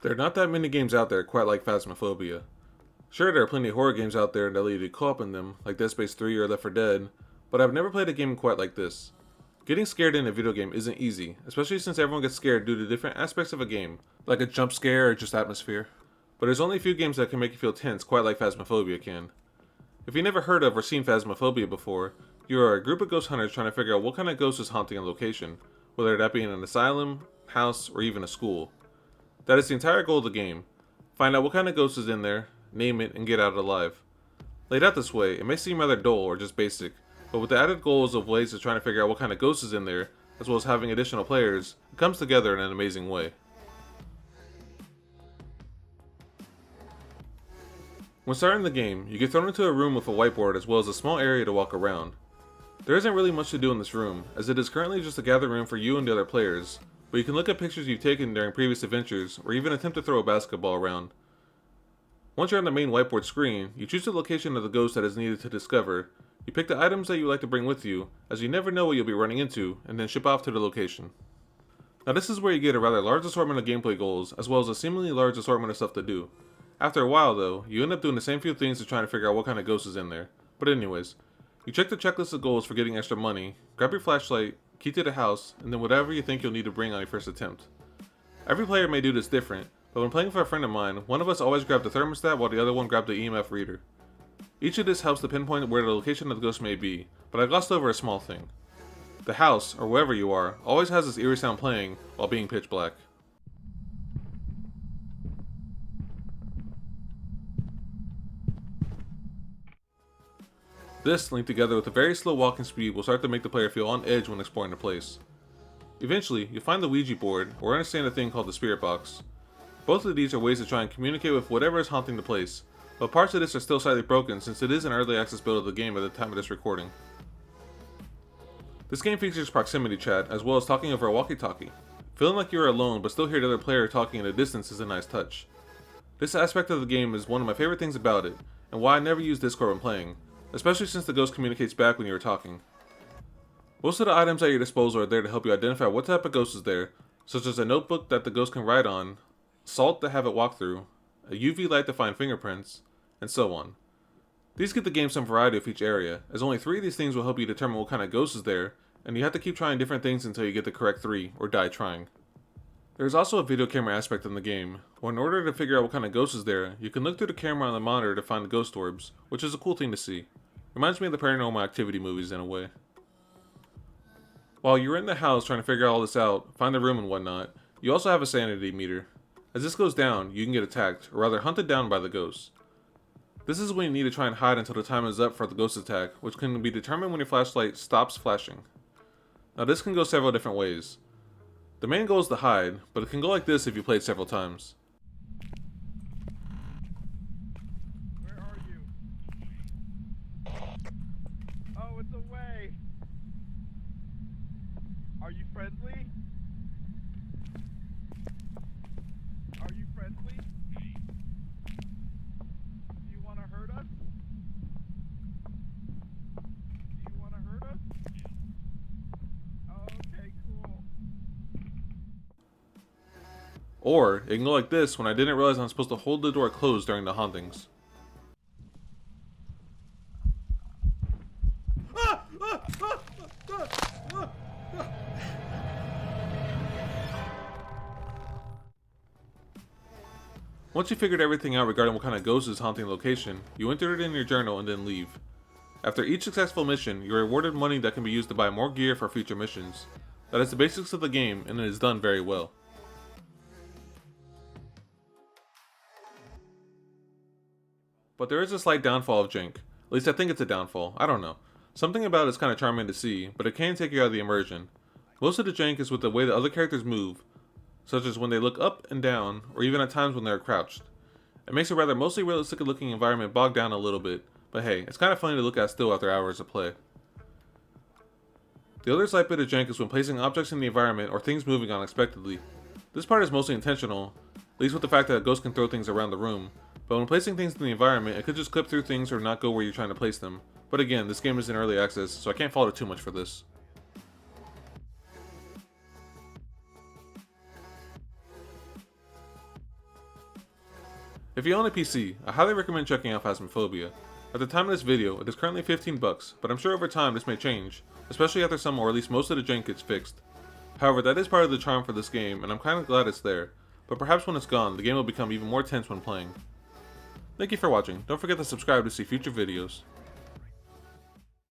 There are not that many games out there quite like Phasmophobia. Sure, there are plenty of horror games out there that let you co-op in them, like Dead Space 3 or Left 4 Dead, but I've never played a game quite like this. Getting scared in a video game isn't easy, especially since everyone gets scared due to different aspects of a game, like a jump scare or just atmosphere. But there's only a few games that can make you feel tense quite like Phasmophobia can. If you've never heard of or seen Phasmophobia before, you are a group of ghost hunters trying to figure out what kind of ghost is haunting a location, whether that be in an asylum, house, or even a school. That is the entire goal of the game. Find out what kind of ghost is in there, name it, and get out alive. Laid out this way, it may seem rather dull or just basic, but with the added goals of ways of trying to figure out what kind of ghost is in there, as well as having additional players, it comes together in an amazing way. When starting the game, you get thrown into a room with a whiteboard as well as a small area to walk around. There isn't really much to do in this room, as it is currently just a gathering room for you and the other players, but you can look at pictures you've taken during previous adventures, or even attempt to throw a basketball around. Once you're on the main whiteboard screen, you choose the location of the ghost that is needed to discover, you pick the items that you would like to bring with you, as you never know what you'll be running into, and then ship off to the location. Now this is where you get a rather large assortment of gameplay goals, as well as a seemingly large assortment of stuff to do. After a while though, you end up doing the same few things to try to figure out what kind of ghost is in there. But anyways, you check the checklist of goals for getting extra money, grab your flashlight, key to the house, and then whatever you think you'll need to bring on your first attempt. Every player may do this different, but when playing for a friend of mine, one of us always grabbed the thermostat while the other one grabbed the EMF reader. Each of this helps to pinpoint where the location of the ghost may be, but I glossed over a small thing. The house, or wherever you are, always has this eerie sound playing while being pitch black. This, linked together with a very slow walking speed, will start to make the player feel on edge when exploring the place. Eventually, you'll find the Ouija board, or understand a thing called the spirit box. Both of these are ways to try and communicate with whatever is haunting the place, but parts of this are still slightly broken since it is an early access build of the game at the time of this recording. This game features proximity chat, as well as talking over a walkie-talkie. Feeling like you are alone but still hear the other player talking in the distance is a nice touch. This aspect of the game is one of my favorite things about it, and why I never use Discord when playing, especially since the ghost communicates back when you are talking. Most of the items at your disposal are there to help you identify what type of ghost is there, such as a notebook that the ghost can write on, salt to have it walk through, a UV light to find fingerprints, and so on. These give the game some variety of each area, as only 3 of these things will help you determine what kind of ghost is there, and you have to keep trying different things until you get the correct 3, or die trying. There is also a video camera aspect in the game, where in order to figure out what kind of ghost is there, you can look through the camera on the monitor to find the ghost orbs, which is a cool thing to see. Reminds me of the Paranormal Activity movies in a way. While you're in the house trying to figure all this out, find the room and whatnot, you also have a sanity meter. As this goes down, you can get attacked, or rather hunted down by the ghost. This is when you need to try and hide until the time is up for the ghost attack, which can be determined when your flashlight stops flashing. Now this can go several different ways. The main goal is to hide, but it can go like this if you played several times. Where are you? Oh, it's away. Are you friendly? Are you friendly? Do you want to hurt us? Do you want to hurt us? Oh, okay, cool. Or, it can go like this when I didn't realize I'm supposed to hold the door closed during the hauntings. Once you figured everything out regarding what kind of ghost is haunting the location, you enter it in your journal and then leave. After each successful mission, you are rewarded money that can be used to buy more gear for future missions. That is the basics of the game, and it is done very well. But there is a slight downfall of jank. At least I think it's a downfall, I don't know. Something about it is kind of charming to see, but it can take you out of the immersion. Most of the jank is with the way the other characters move, such as when they look up and down, or even at times when they are crouched. It makes a rather mostly realistic looking environment bog down a little bit, but hey, it's kind of funny to look at still after hours of play. The other slight bit of jank is when placing objects in the environment or things moving unexpectedly. This part is mostly intentional, at least with the fact that a ghost can throw things around the room, but when placing things in the environment, it could just clip through things or not go where you're trying to place them. But again, this game is in early access, so I can't fault it too much for this. If you own a PC, I highly recommend checking out Phasmophobia. At the time of this video, it is currently 15 bucks, but I'm sure over time this may change, especially after some or at least most of the jank gets fixed. However, that is part of the charm for this game, and I'm kinda glad it's there, but perhaps when it's gone, the game will become even more tense when playing. Thank you for watching. Don't forget to subscribe to see future videos.